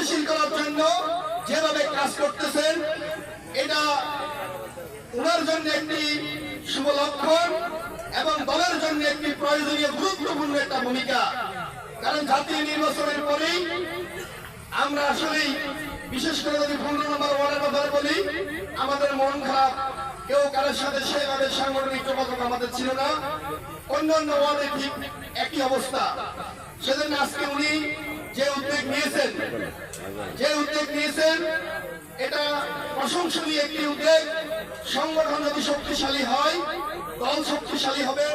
গতিশীল করার জন্য যেভাবে কাজ করতেছেন, এটা ওনার জন্য একটি শুভ লক্ষণ এবং দলের জন্য একটি প্রয়োজনীয় গুরুত্বপূর্ণ একটা ভূমিকা। কারণ জাতীয় নির্বাচনের পরেই আমরা আসলেই, বিশেষ করে যদি 15 নম্বর ওয়ার্ডের কথা বলি, আমাদের মন খারাপ, কেউ কারোর সাথে সেভাবে সাংগঠনিক যোগাযোগ আমাদের ছিল না। অন্যান্য ওয়ার্ডে ঠিক একই অবস্থা। সেজন্য আজকে উনি যে উদ্যোগ নিয়েছেন এটা প্রশংসনীয় একটি উদ্যোগ। সংগঠন যদি শক্তিশালী হয়, দল শক্তিশালী হবে।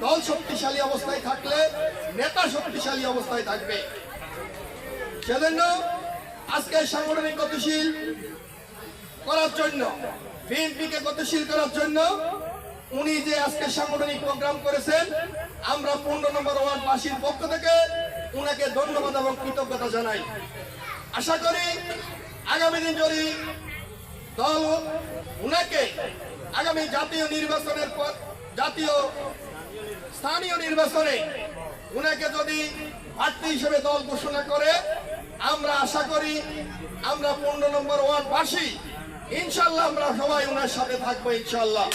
দল শক্তিশালী অবস্থায় থাকলে নেতা শক্তিশালী অবস্থায় থাকবে। সেজন্য আজকে সাংগঠনিক গতিশীল করার জন্য, বিএনপিকে গতিশীল করার জন্য উনি যে আজকে সাংগঠনিক প্রোগ্রাম করেছেন, আমরা 15 নম্বর ওয়ার্ডবাসীর পক্ষ থেকে উনাকে ধন্যবাদ এবং কৃতজ্ঞতা জানাই। আশা করি আগামী দিন যদি দল উনাকে আগামী জাতীয় নির্বাচনের পর, জাতীয় স্থানীয় নির্বাচনে উনাকে যদি প্রার্থী হিসেবে দল ঘোষণা করে, আমরা আশা করি আমরা 15 নম্বর ওয়ার্ডবাসী ইনশাল্লাহ আমরা সবাই ওনার সাথে থাকবো ইনশাল্লাহ।